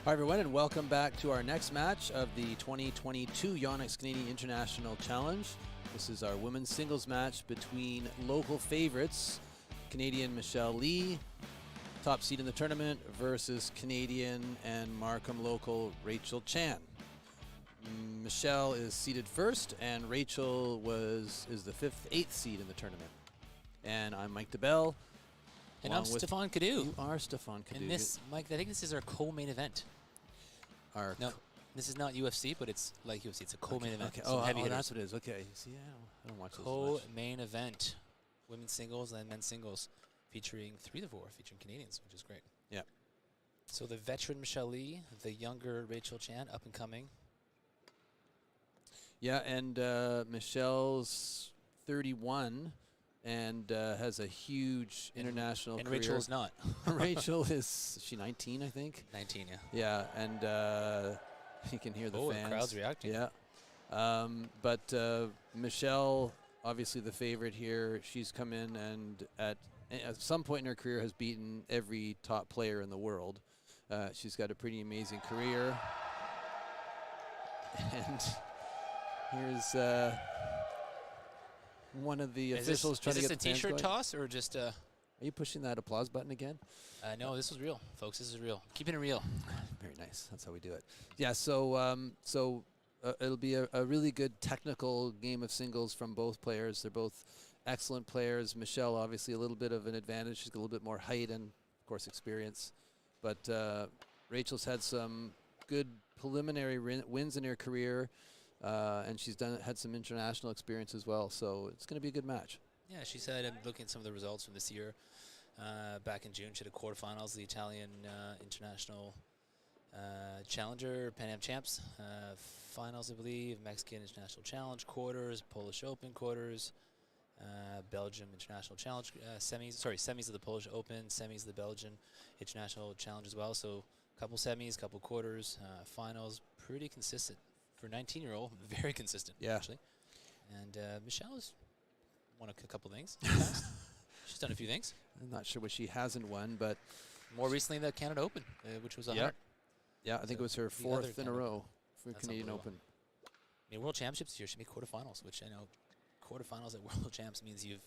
Hi, everyone, and welcome back to our next match of the 2022 YOENX Canadian International Challenge. This is our women's singles match between local favorites, Canadian Michelle Lee, top seed in the tournament, versus Canadian and Markham local Rachel Chan. Michelle is seeded first, and Rachel is the 8th seed in the tournament. And I'm Mike DeBell. And I'm Stefan Cadu. You are Stefan Cadu. And this, Mike, I think this is our co-main event. No, this is not UFC, but it's like UFC. It's a co-main event. Okay. Oh, that's what it is. Okay. See, I don't watch those much. Co-main event, women's singles and men's singles, featuring 3 to 4, featuring Canadians, which is great. Yeah. So the veteran Michelle Lee, the younger Rachel Chan, up and coming. Yeah, and Michelle's 31 and has a huge international career. And Rachel is not. Rachel is she 19, I think? 19, yeah. Yeah, and you can hear the fans. The crowd's reacting. Yeah. But Michelle, obviously the favorite here, she's come in and at some point in her career has beaten every top player in the world. She's got a pretty amazing career. And here's one of the officials trying to get the fans going. Is this a T-shirt toss or just Are you pushing that applause button again? No, this was real, folks. This is real. Keeping it real. Very nice. That's how we do it. Yeah, so it'll be a really good technical game of singles from both players. They're both excellent players. Michelle, obviously, a little bit of an advantage. She's got a little bit more height and, of course, experience. But Rachel's had some good preliminary wins in her career. And she's had some international experience as well, so it's going to be a good match. Yeah, she said, I'm looking at some of the results from this year. Back in June, she had a quarterfinals, the Italian International Challenger, Pan Am Champs, finals, I believe, Mexican International Challenge, quarters, Polish Open quarters, Belgium International Challenge, semis of the Polish Open, semis of the Belgian International Challenge as well. So a couple semis, couple quarters, finals, pretty consistent. For a 19-year-old, very consistent, actually. And Michelle has won a couple things. She's done a few things. I'm not sure what she hasn't won, but more recently the Canada Open, which was a Yeah, I think it was her 4th in a row for Canadian Open. I mean, World Championships this year, she made quarterfinals, which I know quarterfinals at World Champs means you're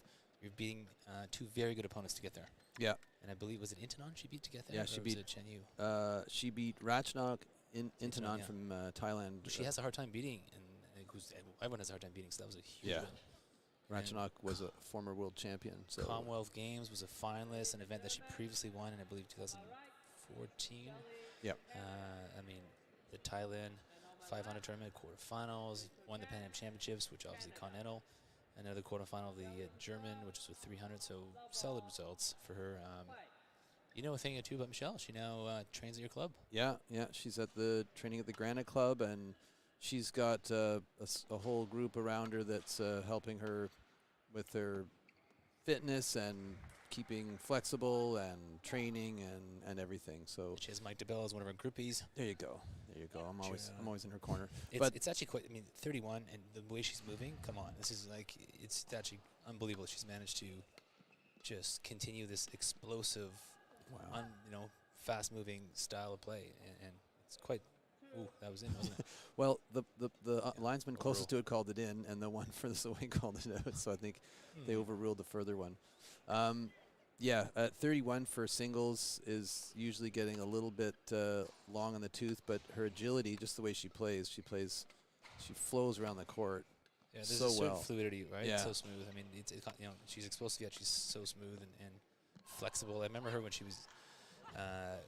beating 2 very good opponents to get there. Yeah. And I believe, was it Intanon she beat to get there? Yeah, she beat Chen Yu? She beat Ratchnok Intanon from Thailand. She has a hard time beating, and everyone has a hard time beating, so that was a huge win. Ratchnok was a former world champion. So Commonwealth Games was a finalist, an event that she previously won in, I believe, 2014. Yep. I mean, the Thailand 500 tournament, quarterfinals, won the Pan Am Championships, which obviously continental. Another quarterfinal of the German, which was with 300, so solid results for her. You know a thing or two about Michelle. She now trains at your club. Yeah. She's at the training at the Granite Club, and she's got a whole group around her that's helping her with her fitness and keeping flexible and training and everything. So she has Mike DeBell as one of her groupies. There you go. I'm always in her corner. It's actually quite. I mean, 31 and the way she's moving. Come on, this is like it's actually unbelievable. She's managed to just continue this explosive. Wow. Fast-moving style of play, and it's quite. Ooh, that was in, wasn't it? Well, the linesman closest to it called it in, and the one furthest away called it out. So I think they overruled the further one. At 31 for singles is usually getting a little bit long on the tooth, but her agility, just the way she flows around the court. Yeah, there's so a certain well. Fluidity, right? Yeah. It's so smooth. I mean, she's explosive yet she's so smooth and flexible. I remember her when she was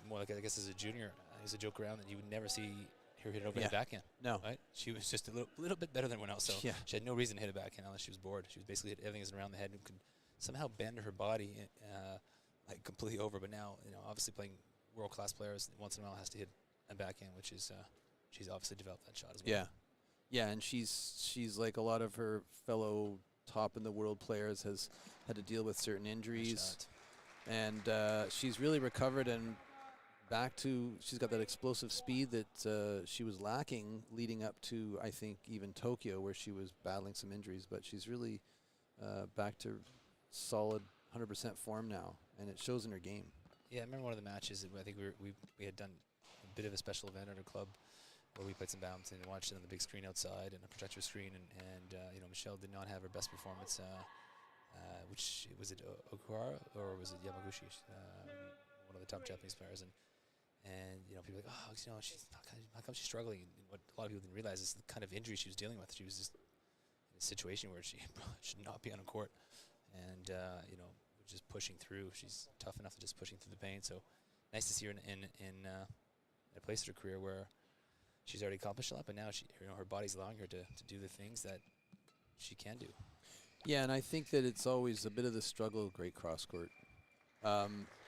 more like, I guess, as a junior. I used to joke around that you would never see her hit it over the backhand. No. Right? She was just a little bit better than everyone else. So she had no reason to hit a backhand unless she was bored. She was basically hit everything around the head and could somehow bend her body like completely over. But now, obviously playing world-class players, once in a while has to hit a backhand, which is she's obviously developed that shot as well. Yeah, and she's like a lot of her fellow top in the world players has had to deal with certain injuries. And she's really recovered and back to, she's got that explosive speed that she was lacking leading up to, I think, even Tokyo, where she was battling some injuries. But she's really back to solid 100% form now, and it shows in her game. Yeah, I remember one of the matches. I think we had done bit of a special event at our club where we played some badminton and watched it on the big screen outside and a projector screen. And you know, Michelle did not have her best performance. Which was it Okuhara or was it Yamaguchi? One of the top Japanese players. And you know, people are like, oh, you know, how come she's struggling? And what a lot of people didn't realize is the kind of injury she was dealing with. She was just in a situation where she should not be on a court, and you know, just pushing through. She's tough enough to just pushing through the pain. So nice to see her in a place in her career where she's already accomplished a lot, but now you know, her body's allowing her to do the things that she can do. Yeah, and I think that it's always a bit of the struggle of great cross court.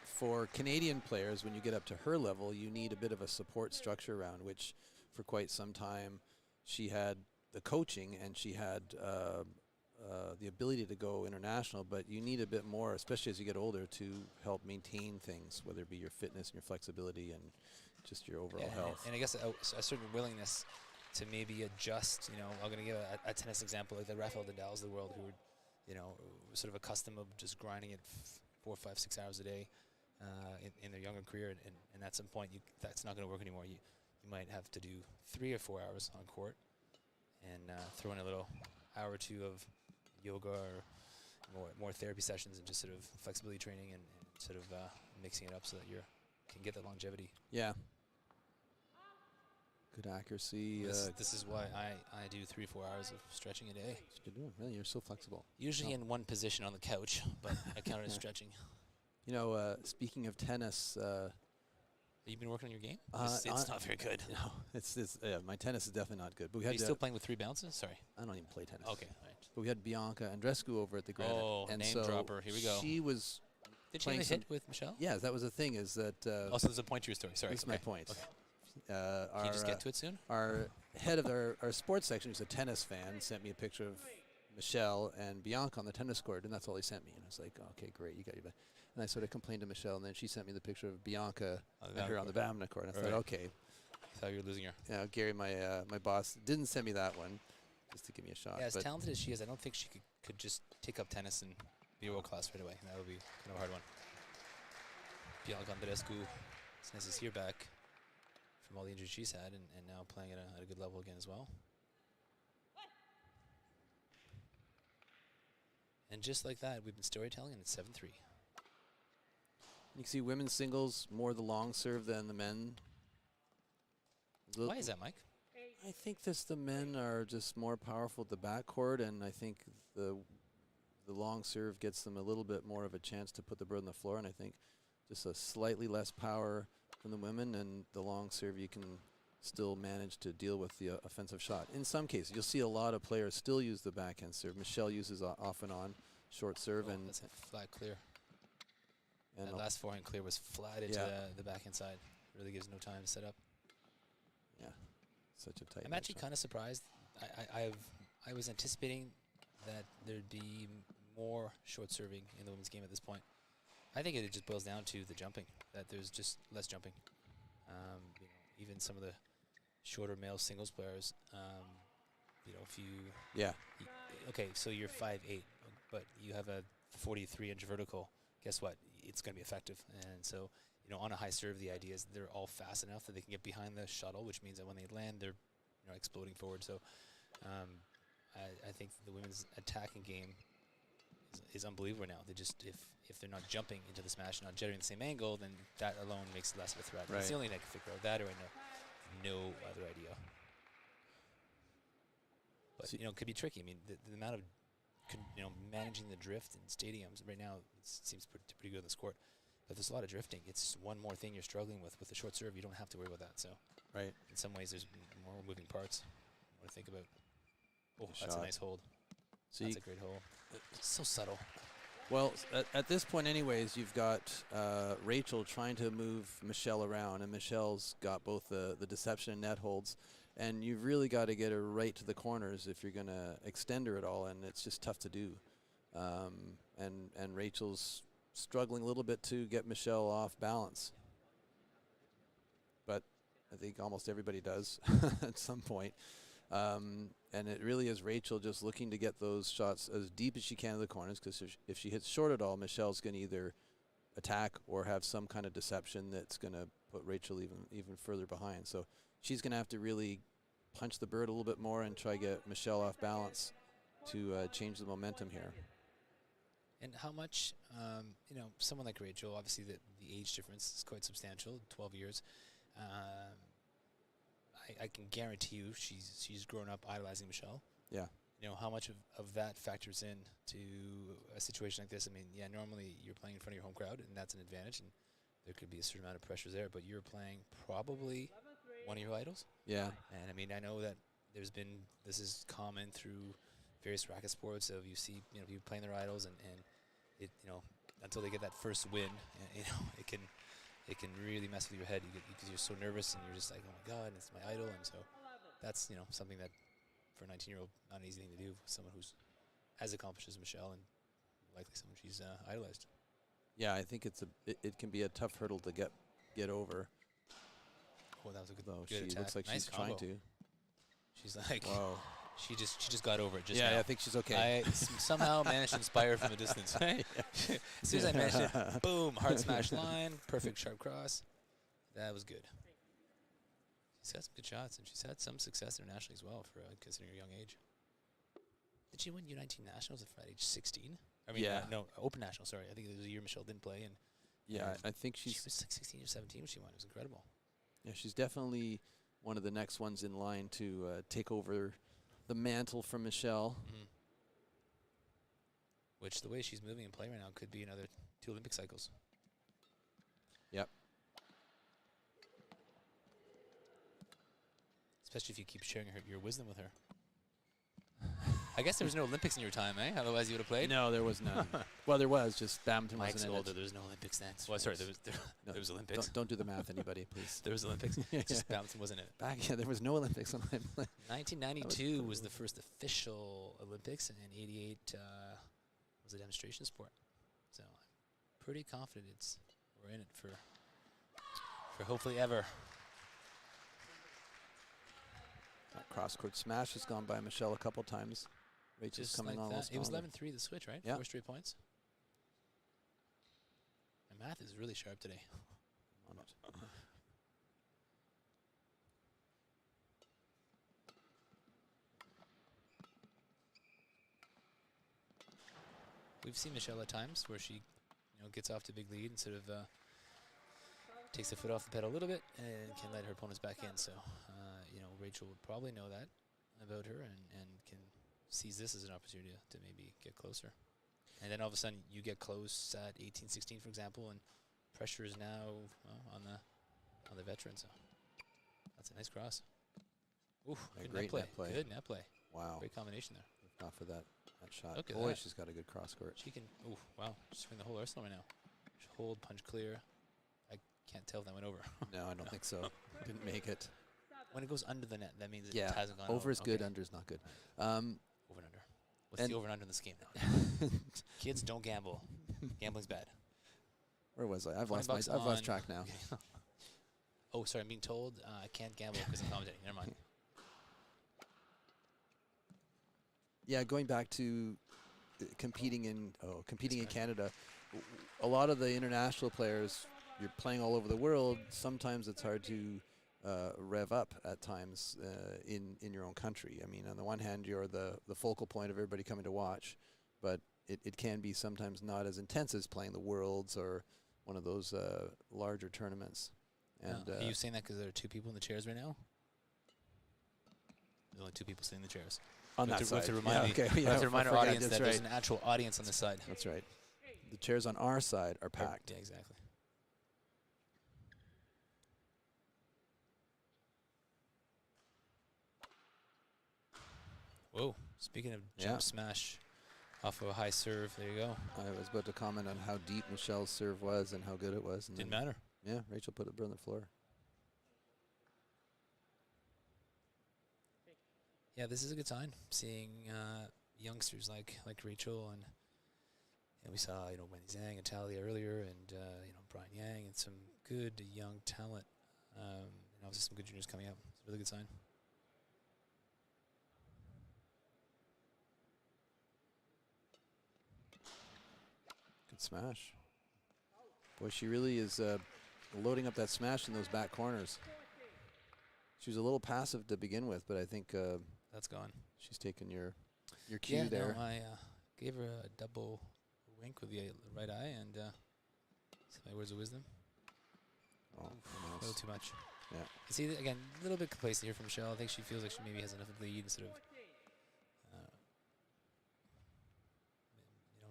For Canadian players, when you get up to her level, you need a bit of a support structure around, which for quite some time she had the coaching and she had the ability to go international, but you need a bit more, especially as you get older, to help maintain things, whether it be your fitness and your flexibility and just your overall health. And I guess a certain willingness to maybe adjust. You know, I'm going to give a tennis example, like the Rafael Nadals of the world, who were, you know, sort of accustomed of just grinding it 4, 5, 6 hours a day in their younger career, and at some point that's not going to work anymore. You might have to do 3 or 4 hours on court and throw in a little hour or two of yoga or more therapy sessions and just sort of flexibility training and sort of mixing it up so that you can get that longevity. Yeah. Good accuracy. This is why I do 3 or 4 hours of stretching a day. That's what you're doing. Really, you're so flexible. Usually in one position on the couch, but I count it as stretching. You know, speaking of tennis, have you been working on your game? It's not very good. No, it's my tennis is definitely not good. But we Are had you still playing with 3 bounces? Sorry, I don't even play tennis. Okay, right. But we had Bianca Andreescu over at the Granite. Oh, and name so dropper. Here we go. She was. Did she have a hit with Michelle? Yeah, that was the thing. Is that also there's a point to your story. Sorry, this is my point. Okay. Can you just get to it soon? Our head of our sports section, who's a tennis fan, sent me a picture of Michelle and Bianca on the tennis court, and that's all he sent me. And I was like, okay, great, you got your. And I sort of complained to Michelle, and then she sent me the picture of Bianca and her on the badminton court. And I thought, okay. I thought you were losing her. Yeah, Gary, my boss, didn't send me that one, just to give me a shot. Yeah, as talented as she is, I don't think she could just take up tennis and be world class right away. That would be kind of a hard one. Bianca Andreescu, it's nice to see her back from all the injuries she's had, and now playing at a good level again as well. And just like that, we've been storytelling, and it's 7-3. You can see women's singles more the long serve than the men. Why is that, Mike? I think the men are just more powerful at the backcourt, and I think the long serve gets them a little bit more of a chance to put the bird on the floor, and I think just a slightly less power from the women, and the long serve you can still manage to deal with the offensive shot. In some cases, you'll see a lot of players still use the backhand serve. Michelle uses off and on short serve, and that's a flat clear. And that last forehand clear was flat into the backhand side. Really gives no time to set up. Yeah, such a tight. I'm actually kind of surprised. I was anticipating that there'd be more short serving in the women's game at this point. I think it just boils down to the jumping. That there's just less jumping. You know, even some of the shorter male singles players. You know, if you okay, so you're 5'8", but you have a 43-inch vertical. Guess what? It's going to be effective. And so, you know, on a high serve, the idea is they're all fast enough that they can get behind the shuttle, which means that when they land, they're, you know, exploding forward. So I think the women's attacking game is unbelievable now. They just, if they're not jumping into the smash, not generating the same angle, then that alone makes it less of a threat. Right. That's the only thing I can figure out. That or I know no other idea. But, you know, it could be tricky. I mean, the amount of, you know, managing the drift in stadiums right now, it seems pretty good on this court. But there's a lot of drifting. It's one more thing you're struggling with the short serve. You don't have to worry about that. So, right. In some ways, there's more moving parts. What to think about? Oh, Good that's shot. a nice hold. So that's a great hold. So subtle. Well, at this point, anyways, you've got Rachel trying to move Michelle around, and Michelle's got both the deception and net holds. And you've really got to get her right to the corners if you're going to extend her at all, and it's just tough to do. And Rachel's struggling a little bit to get Michelle off balance. But I think almost everybody does at some point. And it really is Rachel just looking to get those shots as deep as she can to the corners, because if she hits short at all, Michelle's going to either attack or have some kind of deception that's going to put Rachel even further behind. So she's going to have to really punch the bird a little bit more and try to get Michelle off balance to change the momentum here. And how much, you know, someone like Rachel, obviously the age difference is quite substantial, 12 years. I can guarantee you she's grown up idolizing Michelle. Yeah. You know, how much of that factors in to a situation like this? I mean, yeah, normally you're playing in front of your home crowd, and that's an advantage, and there could be a certain amount of pressure there, but you're playing probably one of your idols. Yeah. And, I mean, I know that this is common through various racket sports of you see, you know, people playing their idols, and it, you know, until they get that first win, you know, it can really mess with your head because you're so nervous and you're just like, oh my God, it's my idol. And so that's, you know, something that for a 19-year-old, not an easy thing to do. Someone who's as accomplished as Michelle and likely someone she's idolized. Yeah, I think it can be a tough hurdle to get over. Oh, that was a good, Though good she attack. looks like Nice she's combo. trying to. She's like, Whoa. she just got over it. Just Yeah, now. I think she's okay. I somehow managed to inspire from a distance. Right? As soon as I mentioned it, boom, hard smash line, perfect sharp cross. That was good. She's had some good shots, and she's had some success internationally as well for considering her young age. Did she win U19 nationals at age 16? I mean, Yeah. No, Open National. Sorry, I think it was a year Michelle didn't play, and Yeah, I think she she's was like 16 or 17 when she won. It was incredible. yeah, she's definitely one of the next ones in line to take over the mantle from Michelle. Mm-hmm. Which, the way she's moving and playing right now, could be another 2 Olympic cycles. Yep. Especially if you keep sharing your wisdom with her. I guess there was no Olympics in your time, eh? Otherwise you would have played? No, there was none. Well, there was, just badminton Mike's wasn't in older. it. There was no Olympics then. Well, sorry, there was Olympics. Don't do the math, anybody, please. There was Olympics. Just badminton wasn't in it. Back, yeah, there was no Olympics when I played. 1992 was the first official Olympics, and 88 was a demonstration sport. So I'm pretty confident we're in it for hopefully ever. That cross-court smash has gone by Michelle a couple times. Rachel's Just coming like almost. that. It was on 11-3 the switch, right? Yeah. 4 straight points. My math is really sharp today. on it. We've seen Michelle at times where she, gets off to a big lead and sort of takes the foot off the pedal a little bit and can let her opponents back in. So, Rachel would probably know that about her and can seize this as an opportunity to maybe get closer. And then all of a sudden you get close at 18-16, for example, and pressure is now on the veteran. So that's a nice cross. Oof, Yeah, good great net play. net play. Good net play. Wow. Great combination there. If not for that shot. Look at Boy, that. she's got a good cross-court. She can, wow, she's swing the whole arsenal right now. Hold, punch clear. I can't tell if that went over. No, I don't think so. Didn't make it. When it goes under the net, that means it Yeah, hasn't gone over is good, Okay. under is not good. Over and under. What's And the over and under in this game now? Kids, don't gamble. Gambling's bad. Where was I? I've 20 lost bucks I've lost on- track now. Oh, sorry, I'm being told I can't gamble because I'm commentating. Never mind. Yeah, going back to competing in Yes, Canada, a lot of the international players, you're playing all over the world. Sometimes it's hard to rev up at times in your own country. I mean, on the one hand, you're the focal point of everybody coming to watch, but it can be sometimes not as intense as playing the Worlds or one of those larger tournaments. And Are you saying that because there are 2 people in the chairs right now? There's only 2 people sitting in the chairs. on We have that to- we have side, to remind yeah, okay, we yeah, have to I remind our forgot, audience that's that there's right. an actual audience on this side. That's right. The chairs on our side are packed. Yeah, exactly. Whoa, speaking of jump Yeah. smash off of a high serve, there you go. I was about to comment on how deep Michelle's serve was and how good it was. And Didn't then, matter. yeah, Rachel put it on the floor. Yeah, this is a good sign, seeing youngsters like Rachel and we saw Wendy Zhang and Talia earlier, and Brian Yang and some good young talent, and obviously some good juniors coming up. It's a really good sign. Good smash. Boy, she really is loading up that smash in those back corners. She was a little passive to begin with, but I think That's gone. she's taken your cue there. No, I gave her a double wink with the right eye and some words of wisdom. Oh, A nice. little too much. Yeah. You see, again, a little bit complacent here from Michelle. I think she feels like she maybe has enough of the lead instead of, you know,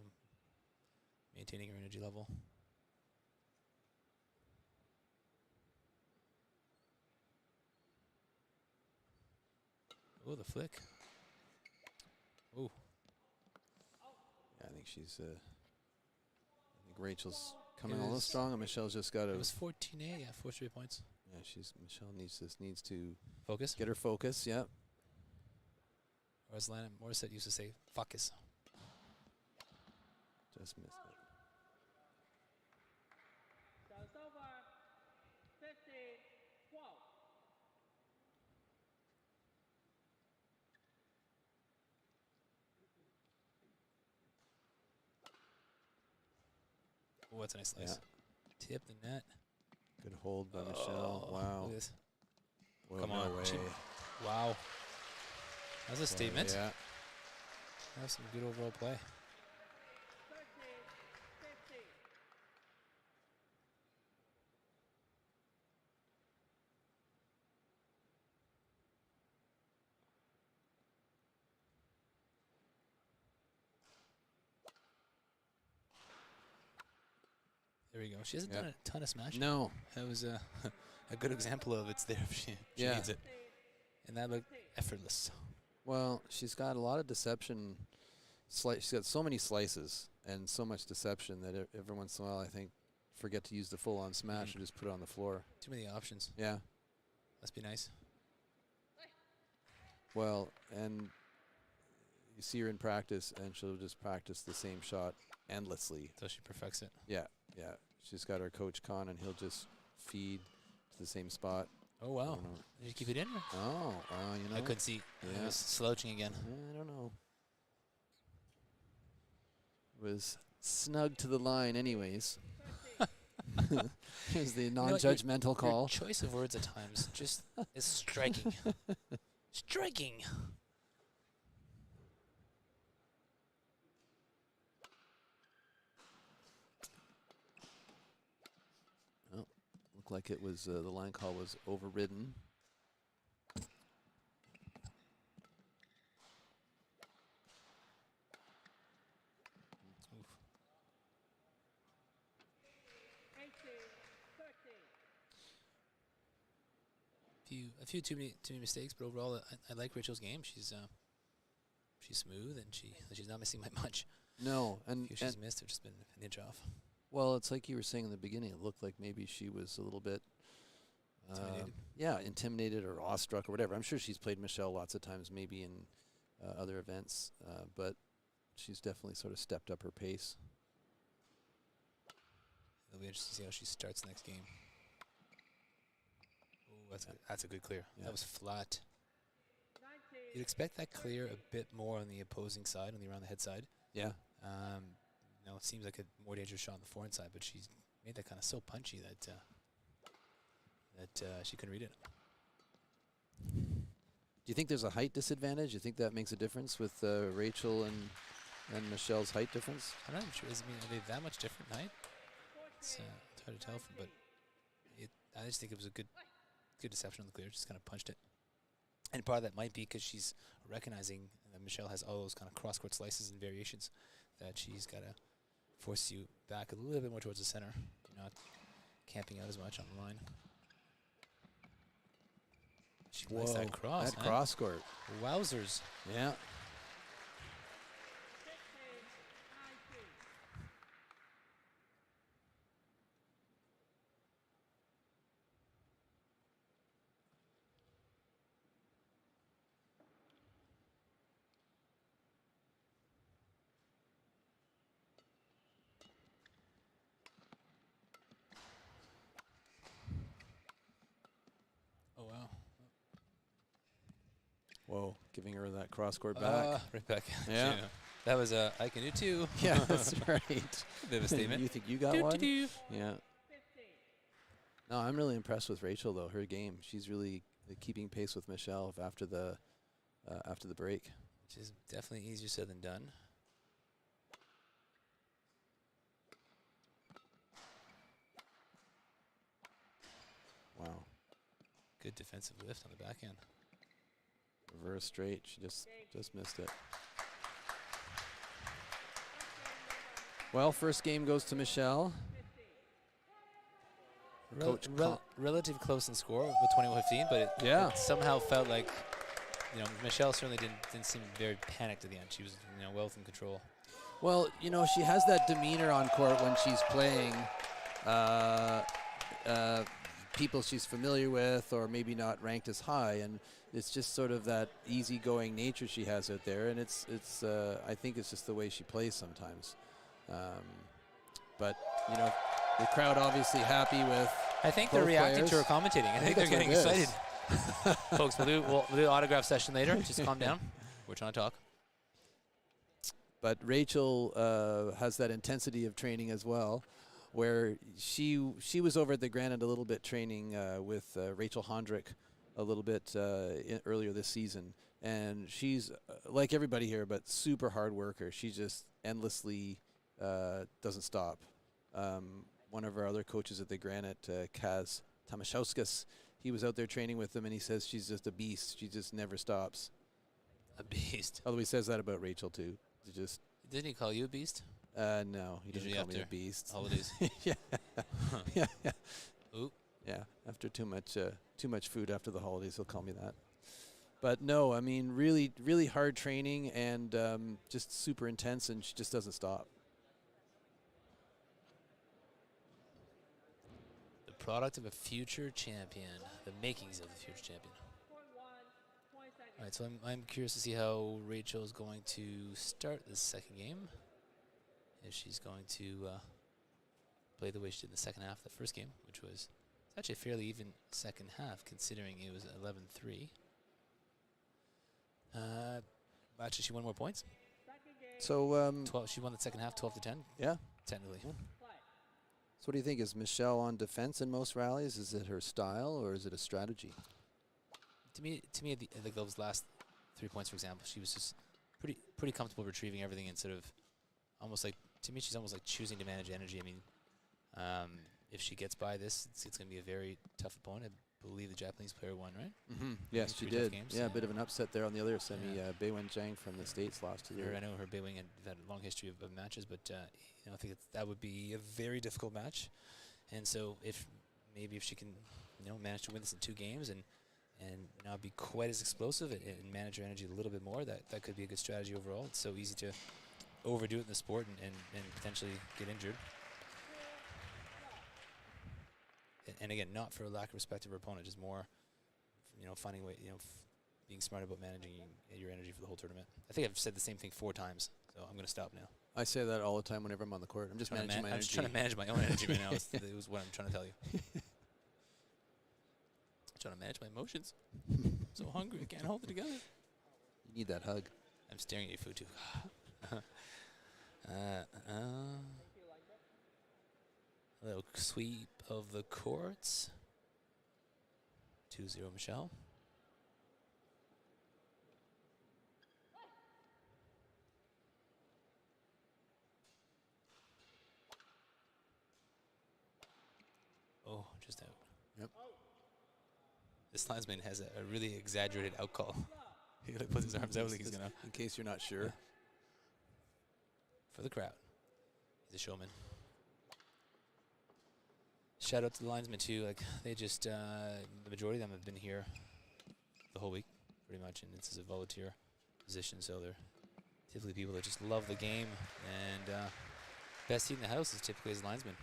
maintaining her energy level. Oh, the flick. Oh. Yeah, I think she's. I think Rachel's coming It a little was- strong, and Michelle's just got to. It was 14A, yeah, 4 straight points. Yeah, Michelle needs to Focus. get her focus. Yeah. Or as Lana Morissette used to say, focus. Just missed it. Oh, that's a nice slice. Tip the net. Good hold by Michelle. Wow. Look at this. Whoa, Come no on. way. Wow. That's a statement. Yeah. That was some good overall play. There we go. She hasn't done a ton of smash. No. That was a good example of it's there if she needs it. And that looked effortless. Well, she's got a lot of deception. She's got so many slices and so much deception that every once in a while, I think, forget to use the full-on smash and just put it on the floor. Too many options. Yeah. Must be nice. Well, and you see her in practice, and she'll just practice the same shot endlessly. Until she perfects it. Yeah, yeah. She's got her coach Con, and he'll just feed to the same spot. Oh, wow. Did you keep it in? Oh, you know. I couldn't see. Yeah. It was slouching again. I don't know. It was snug to the line anyways. Here's the non-judgmental call. Your choice of words at times just is striking. Striking. Oh, looked like it was the line call was overridden. A few too many mistakes, but overall, I like Rachel's game. She's smooth and she's not missing by much. No, and she's missed, have just been an inch off. Well, it's like you were saying in the beginning. It looked like maybe she was a little bit, intimidated or awestruck or whatever. I'm sure she's played Michelle lots of times, maybe in other events, but she's definitely sort of stepped up her pace. It'll be interesting to see how she starts next game. That's a good clear. Yeah. That was flat. You'd expect that clear a bit more on the opposing side, on the around the head side. Yeah. It seems like a more dangerous shot on the forehand side, but she's made that kind of so punchy that she couldn't read it. Do you think there's a height disadvantage? You think that makes a difference with Rachel and Michelle's height difference? I'm not even sure. Are they that much different in height? It's hard to tell, but I just think it was a good deception on the clear. Just kind of punched it. And part of that might be because she's recognizing that Michelle has all those kind of cross-court slices and variations that she's got to force you back a little bit more towards the center. You're not camping out as much on the line. She likes that cross. That cross court. Wowzers. Yeah. Whoa, giving her that cross court back. Right back. Yeah. That was I can do too. Yeah, that's right. Bit of a statement. You think you got one? Yeah. No, I'm really impressed with Rachel though. Her game, she's really keeping pace with Michelle after the break. Which is definitely easier said than done. Wow. Good defensive lift on the backhand. Reverse straight. She just missed it. Well, first game goes to Michelle. Coach Relative close in score with 21-15, but it somehow felt like, you know, Michelle certainly didn't seem very panicked at the end. She was, you know, well within control. Well, you know, she has that demeanor on court when she's playing people she's familiar with or maybe not ranked as high, and it's just sort of that easygoing nature she has out there, and it's I think it's just the way she plays sometimes. But, you know, the crowd obviously happy with I think they're reacting to her commentating. I think they're getting excited. Folks, we'll do an autograph session later. Just calm down. We're trying to talk. But Rachel has that intensity of training as well, where she was over at the Granite a little bit training with Rachel Hondrick a little bit earlier this season. And she's like everybody here, but super hard worker. She just endlessly doesn't stop. One of our other coaches at the Granite, Kaz Tamashauskas, he was out there training with them, and he says she's just a beast. She just never stops. A beast. Although he says that about Rachel too. Didn't he call you a beast? No, he didn't call me a beast. Holidays. Yeah. Yeah. Ooh. Yeah. After too much food after the holidays, he'll call me that. But no, I mean, really, really hard training and just super intense, and she just doesn't stop. The product of a future champion. The makings of a future champion. All right, so I'm curious to see how Rachel is going to start this second game. If she's going to play the way she did in the second half of the first game, which was actually a fairly even second half, considering it was 11-3. Actually, she won more points. So 12. She won the second half, 12-10. Yeah, technically. Yeah. So what do you think? Is Michelle on defense in most rallies? Is it her style or is it a strategy? To me, like those last 3 points, for example, she was just pretty comfortable retrieving everything and sort of almost like, to me, she's almost like choosing to manage energy. I mean, if she gets by this, it's going to be a very tough opponent. I believe the Japanese player won, right? Mm-hmm. Yes, she did. Yeah, a bit of an upset there on the other semi. Beiwen Zhang from the States lost to her. I know her Beiwen had a long history of matches, but you know, I think that would be a very difficult match. And so if she can, you know, manage to win this in 2 games and not be quite as explosive and manage her energy a little bit more, that could be a good strategy overall. It's so easy to overdo it in the sport and potentially get injured. And again, not for a lack of respect of her opponent, just more, you know, finding a way, you know, being smart about managing your energy for the whole tournament. I think I've said the same thing 4 times, so I'm going to stop now. I say that all the time whenever I'm on the court. I'm just managing my energy. I'm just trying to manage my own energy right now. It was what I'm trying to tell you. I'm trying to manage my emotions. I'm so hungry, I can't hold it together. You need that hug. I'm staring at your food too. A little sweep of the courts. 2-0 Michelle. Oh, just out. Yep. This linesman has a really exaggerated out call. He like puts his arms out like he's gonna. In case you're not sure. Yeah. For the crowd. He's a showman. Shout out to the linesmen too. Like they just, the majority of them have been here the whole week, pretty much, and this is a volunteer position, so they're typically people that just love the game. And best seat in the house is typically as a linesman.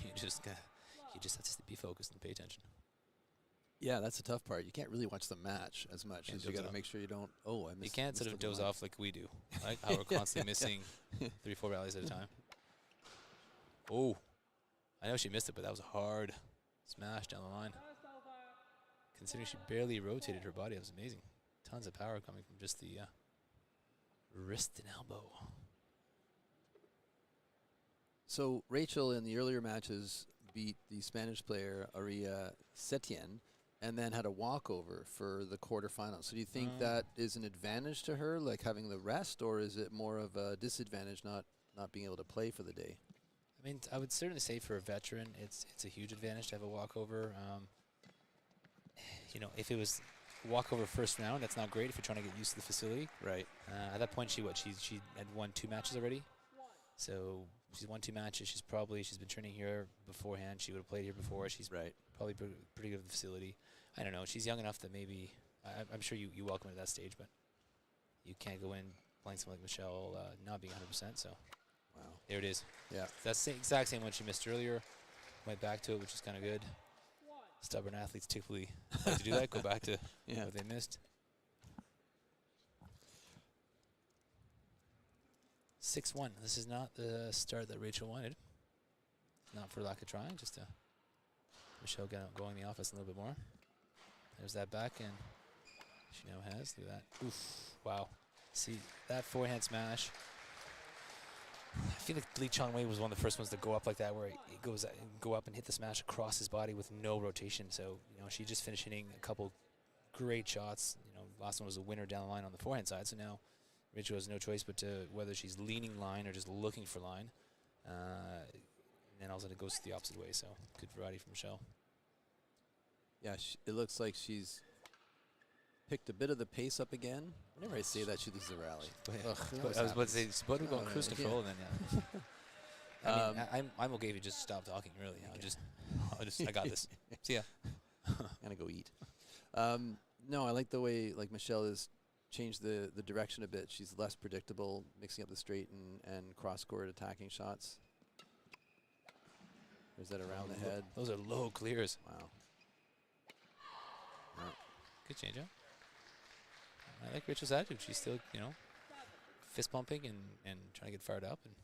You just have to be focused and pay attention. Yeah, that's the tough part. You can't really watch the match as much as you got to make sure you don't. Oh, I missed. You can't sort of doze off like we do. Like how we're constantly missing 3-4 rallies at a time. Oh. I know she missed it, but that was a hard smash down the line. Considering she barely rotated her body, that was amazing. Tons of power coming from just the wrist and elbow. So Rachel in the earlier matches beat the Spanish player Aria Setien and then had a walkover for the quarterfinals. So do you think that is an advantage to her, like having the rest, or is it more of a disadvantage not being able to play for the day? I mean, I would certainly say for a veteran, it's a huge advantage to have a walkover. You know, if it was walkover first round, that's not great if you're trying to get used to the facility. Right. At that point, she had won 2 matches already. So she's won 2 matches. She's been training here beforehand. She would have played here before. She's probably pretty good at the facility. I don't know. She's young enough that maybe I'm sure you welcome her at that stage, but you can't go in playing someone like Michelle not being 100%. So there it is. Yeah, that's the exact same one she missed earlier. Went back to it, which is kind of good. Stubborn athletes typically like to do that. Go back to what they missed. 6-1. This is not the start that Rachel wanted. Not for lack of trying, just to Michelle going the offense a little bit more. There's that back, and she now has. Look at that. Oof. Wow. See, that forehand smash. I feel like Lee Chong-wei was one of the first ones to go up like that, where it go up and hit the smash across his body with no rotation. So, you know, she just finished hitting a couple great shots. You know, last one was a winner down the line on the forehand side. So now Rachel has no choice but to, whether she's leaning line or just looking for line. And then all of a sudden it goes the opposite way. So good variety from Michelle. Yeah, it looks like she's picked a bit of the pace up again. Whenever I say that, she loses a rally. I was about to say, she's about to go on cruise control, and then I mean, I'm okay if you just stop talking. Really, I got this. See ya. I'm gonna go eat. No, I like the way Michelle has changed the direction a bit. She's less predictable, mixing up the straight and cross-court attacking shots. Or is that around the head? Those are low clears. Wow. Good change up. I like Rachel's attitude. She's still, you know, fist pumping and trying to get fired up. And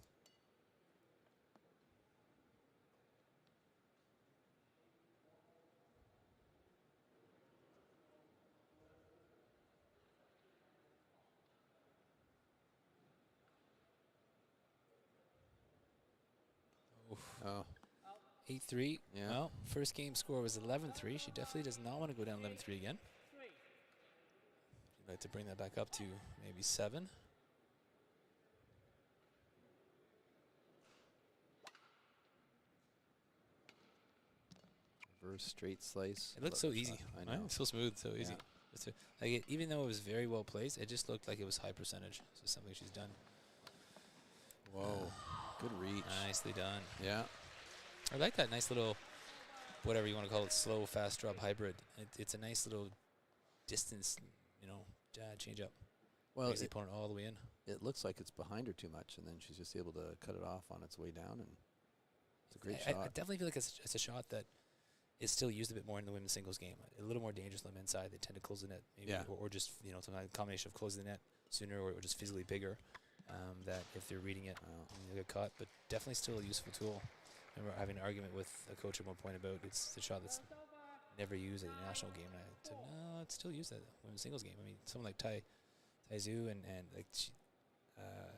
oh. 8-3. Yeah. Well, first game score was 11-3. She definitely does not want to go down 11-3 again. She'd like to bring that back up to maybe 7. Reverse straight slice. It looks so easy. I know. Right? So smooth, so easy. Like even though it was very well placed, it just looked like it was high percentage. So something she's done. Whoa. Good reach. Nicely done. Yeah. I like that nice little, whatever you want to call it, slow, fast drop hybrid. It's a nice little distance, you know, change up. Well, Makes the opponent all the way in. It looks like it's behind her too much, and then she's just able to cut it off on its way down, and it's a great shot. I definitely feel like it's a shot that is still used a bit more in the women's singles game. A little more dangerous on the men's side. They tend to close the net, maybe, or just, you know, some kind of combination of closing the net sooner or just physically bigger. That if they're reading it, they'll get caught. But definitely still a useful tool. I remember having an argument with a coach at one point about it's the shot that's never used at the national game. And I said, no, it's still used at the women's singles game. I mean, someone like Tai Zhu and like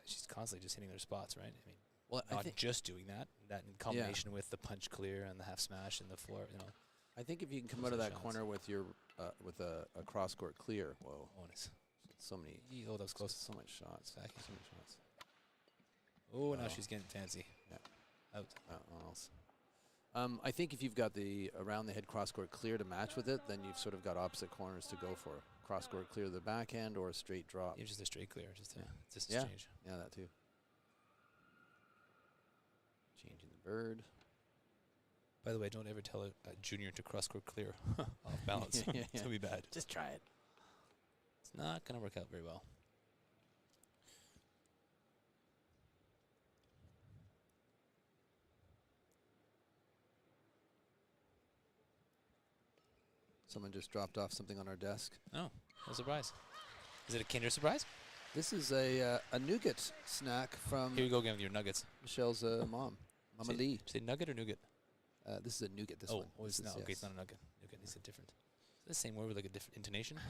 she's constantly just hitting their spots, right? I mean, well, not just doing that in combination with the punch clear and the half smash and the floor, you know. I think if you can come out of that corner with your with a cross court clear, whoa. Oh, nice. So many. Oh, that was close. So much shots. Exactly. So many shots. Oh, now she's getting fancy. Yeah. Out. Else. I think if you've got the around the head cross court clear to match with it, then you've sort of got opposite corners to go for. Cross court clear the backhand or a straight drop. Yeah, just a straight clear, just a change. Yeah, that too. Changing the bird. By the way, don't ever tell a junior to cross court clear off balance. It's gonna be bad. Just try it. It's not gonna work out very well. Someone just dropped off something on our desk. Oh, no surprise. Is it a Kinder Surprise? This is a nougat snack from Here you go again with your nuggets. Michelle's mom, Mama Lee. Say nugget or nougat? This is a nougat, this one. Oh, it's not. Okay, it's not a nugget. Nougat is different. Is it the same word with like a different intonation?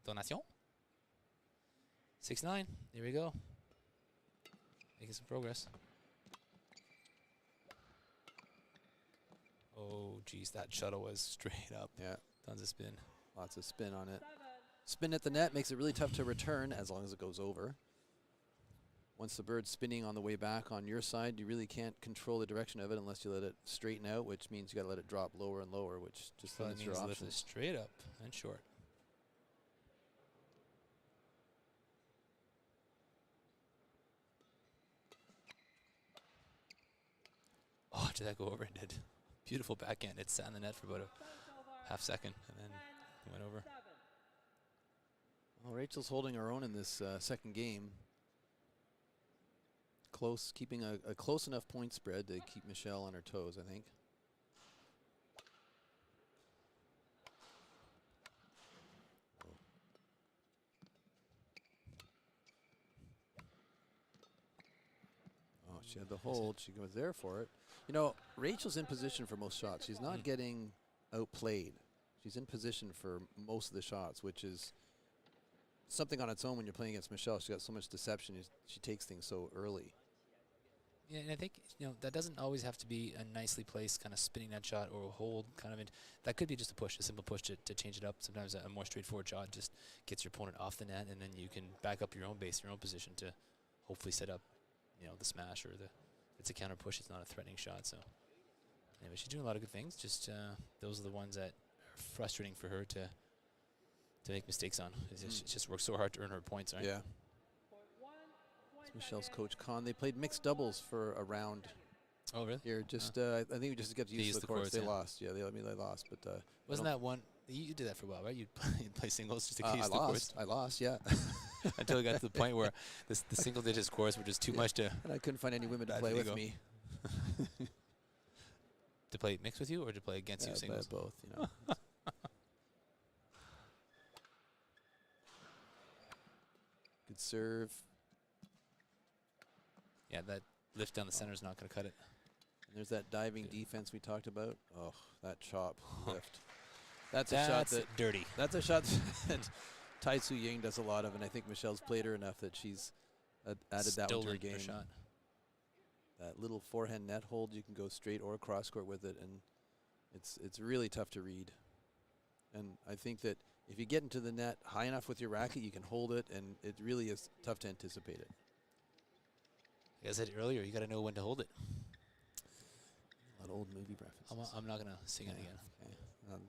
Donation? 6-9. Here we go. Making some progress. Oh, geez, that shuttle was straight up. Yeah. Tons of spin. Lots of spin on it. Spin at the net makes it really tough to return as long as it goes over. Once the bird's spinning on the way back on your side, you really can't control the direction of it unless you let it straighten out, which means you got to let it drop lower and lower, which just So that limits your means lift it options. straight up and short. Oh, did that go over? It did. Beautiful backhand. It sat in the net for about a half second and then went over. Well, Rachel's holding her own in this second game. Close, keeping a close enough point spread to keep Michelle on her toes, I think. Oh, she had the hold. She was there for it. You know, Rachel's in position for most shots. She's not getting outplayed. She's in position for most of the shots, which is something on its own when you're playing against Michelle. She's got so much deception. She takes things so early. Yeah, and I think, you know, that doesn't always have to be a nicely placed kind of spinning net shot or a hold kind of. That could be just a push, a simple push to change it up. Sometimes a more straightforward shot just gets your opponent off the net, and then you can back up your own base, your own position to hopefully set up, you know, the smash or the. It's a counter push. It's not a threatening shot. So anyway, she's doing a lot of good things. Just those are the ones that are frustrating for her to make mistakes on. She just works so hard to earn her points, right? Yeah. It's Michelle's coach Con. They played mixed doubles for a round. Oh, really? Here, just I think we just got to use the courts. They yeah. lost. Yeah, they lost, but wasn't that one? You did that for a while, right? You'd play singles just to use the lost. courts. I lost. Yeah. Until it got to the point where the single digits course were just too much to. And I couldn't find any women to play with me. To play mixed with you or to play against you singles? Both, you know. Good serve. Yeah, that lift down the center is not going to cut it. And there's that diving defense we talked about. Oh, that chop lift. That's a shot that dirty. That's a shot that Tai Tzu Ying does a lot of, and I think Michelle's played her enough that she's added that one to her game. Shot. That little forehand net hold, you can go straight or cross court with it, and it's really tough to read. And I think that if you get into the net high enough with your racket, you can hold it, and it really is tough to anticipate it. Like I said earlier, you got to know when to hold it. A lot of old movie references. I'm not going to sing it again. Okay.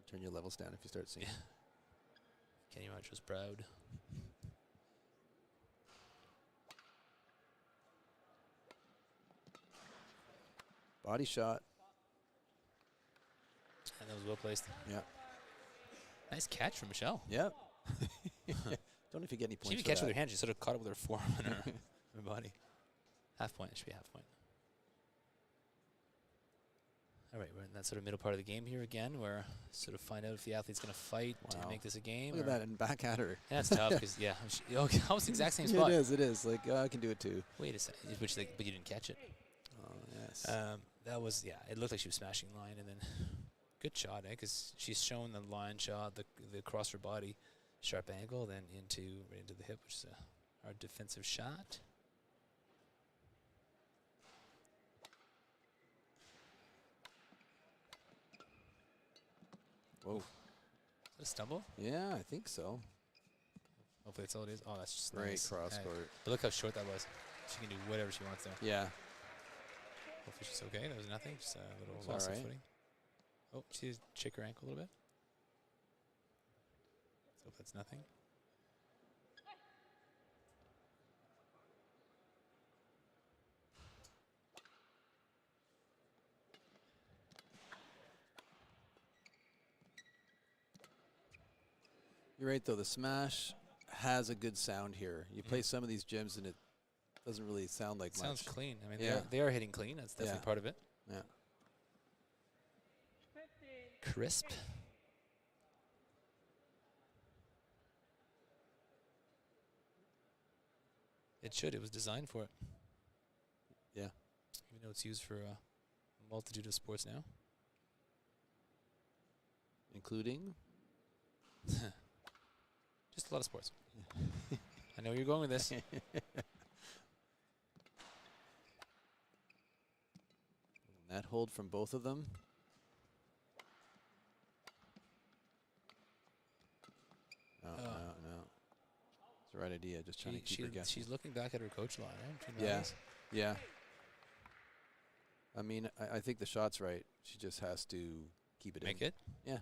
Turn your levels down if you start singing. Kenny Rogers was proud. Body shot. And that was well placed. Yeah. Nice catch from Michelle. Yep. Don't know if you get any points. She didn't catch with her hand. She sort of caught it with her forearm and her body. Half point. It should be half point. All right, we're in that sort of middle part of the game here again, where sort of find out if the athlete's going to fight to make this a game. Look at that, and back at her. Yeah, that's tough because almost the exact same spot. It is. Like I can do it too. Wait a second, but you didn't catch it. Oh yes. That was it looked like she was smashing line, and then good shot, because she's shown the line shot, the across her body, sharp angle, then right into the hip, which is our defensive shot. Whoa. Is that a stumble? Yeah, I think so. Hopefully that's all it is. Oh, that's just Great nice. cross court. But look how short that was. She can do whatever she wants there. Yeah. Hopefully she's okay. There was nothing. Just a little It's loss of all right. footing. Oh, she shake her ankle a little bit. Let's hope that's nothing. You're right, though. The smash has a good sound here. You play some of these gyms, and it doesn't really sound like much. Sounds clean. I mean, Yeah. they are hitting clean. That's definitely part of it. Yeah. Crisp. It should. It was designed for it. Yeah. Even though it's used for a multitude of sports now. Including? Just a lot of sports. I know where you're going with this. Net hold from both of them. the right idea. Just trying to keep her guessing. She's looking back at her coach line, right? Between Yeah, rallies. yeah. I mean, I think the shot's right. She just has to keep it Make in. it? Yeah.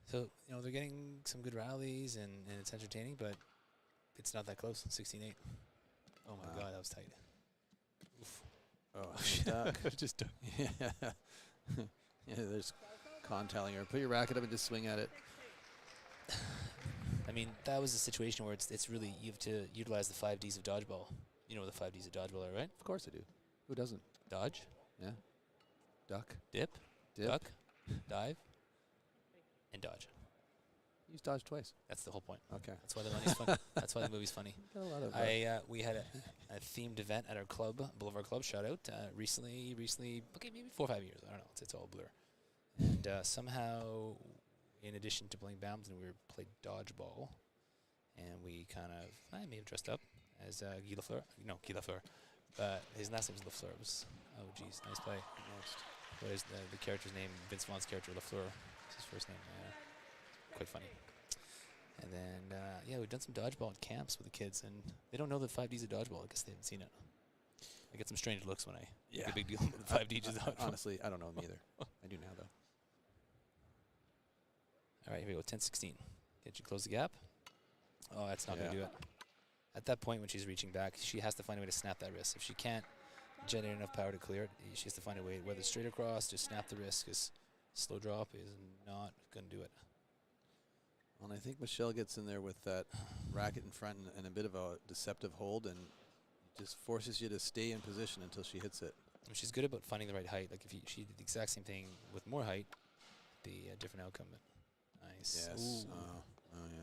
So, you know, they're getting some good rallies and it's entertaining, but it's not that close. 16-8. Oh, my Wow. God, that was tight. Oof. Oh, duck. Just duck. Yeah. Yeah, there's Con telling her, put your racket up and just swing at it. I mean, that was a situation where it's really, you have to utilize the 5 Ds of dodgeball. You know what the 5 Ds of dodgeball are, right? Of course I do. Who doesn't? Dodge, Yeah. Duck. dip, Dip. duck, dive, and dodge. Use dodge twice. That's the whole point. Okay. That's why the money's funny. That's why the movie's funny. Got a lot of We had a themed event at our club, Boulevard Club, shout out, recently, okay, maybe 4 or 5 years, I don't know, it's all a blur. And somehow, in addition to playing badminton, we played dodgeball, and I may have dressed up as Guy Lafleur. No, Guy Lafleur. His last name was Lafleur. It was, oh geez, nice play. What is the character's name? Vince Vaughn's character, Lafleur. What's his first name? Quite funny. And then, yeah, we've done some dodgeball at camps with the kids, and they don't know the 5 Ds of dodgeball. I guess they haven't seen it. I get some strange looks when I make a big deal with the 5 Ds of dodgeball. Honestly, I don't know them either. I do now, though. All right, here we go, 10-16. Get you close the gap. Oh, that's not going to do it. At that point, when she's reaching back, she has to find a way to snap that wrist. If she can't generate enough power to clear it, she has to find a way, whether straight across, just snap the wrist, because slow drop is not going to do it. Well, and I think Michelle gets in there with that racket in front and a bit of a deceptive hold, and just forces you to stay in position until she hits it. I mean, she's good about finding the right height. Like, if she did the exact same thing with more height, it'd be a different outcome. But nice. Yes. Ooh. Oh, yeah.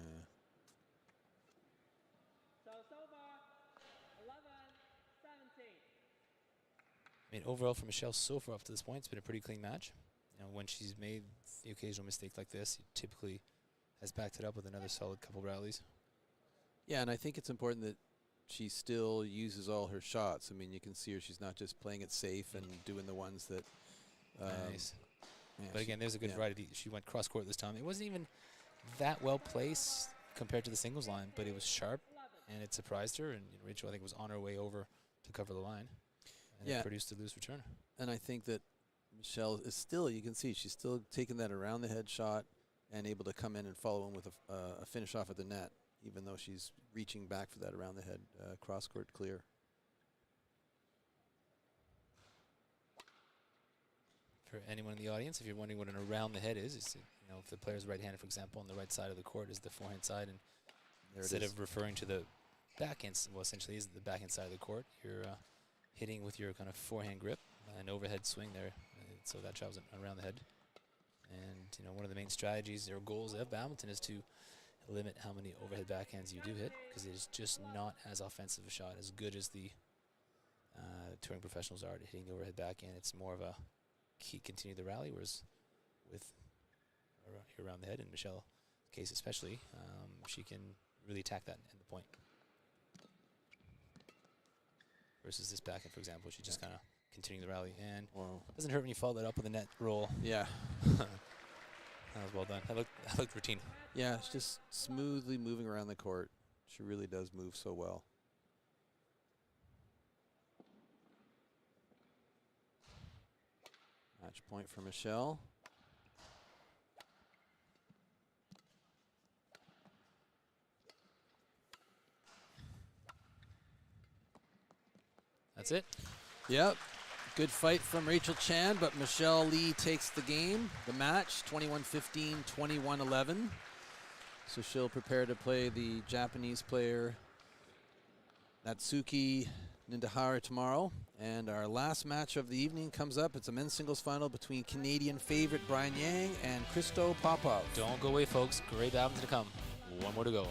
I mean, overall for Michelle, so far up to this point, it's been a pretty clean match. You know, when she's made the occasional mistake like this, she typically has backed it up with another solid couple rallies. Yeah, and I think it's important that she still uses all her shots. I mean, you can see her; she's not just playing it safe and doing the ones that. Nice. Yeah, But again, there's a good variety. She went cross court this time. It wasn't even that well placed compared to the singles line, but it was sharp, and it surprised her. And Rachel, I think, was on her way over to cover the line. And it produced a loose return. And I think that Michelle is still, you can see, she's still taking that around the head shot and able to come in and follow in with a finish off at the net, even though she's reaching back for that around the head cross court clear. For anyone in the audience, if you're wondering what an around the head is, you know, if the player's right-handed, for example, on the right side of the court is the forehand side, and instead of referring to the backhand, well, essentially is the backhand side of the court, you're hitting with your kind of forehand grip, an overhead swing there, so that travels around the head. And you know, one of the main strategies or goals of badminton is to limit how many overhead backhands you do hit, because it is just not as offensive a shot, as good as the touring professionals are at hitting the overhead backhand. It's more of a continue the rally, whereas with around the head, in Michelle's case especially, she can really attack that end the point. Versus this backhand, for example, she's just kind of continuing the rally, and doesn't hurt when you follow that up with a net roll. Yeah. That was well done. That looked routine. Yeah, it's just smoothly moving around the court. She really does move so well. Match point for Michelle. That's it. Yep. Good fight from Rachel Chan, but Michelle Lee takes the game, the match, 21-15, 21-11. So she'll prepare to play the Japanese player Natsuki Nindahara tomorrow. And our last match of the evening comes up. It's a men's singles final between Canadian favorite Brian Yang and Christo Popov. Don't go away, folks. Great badminton to come. One more to go.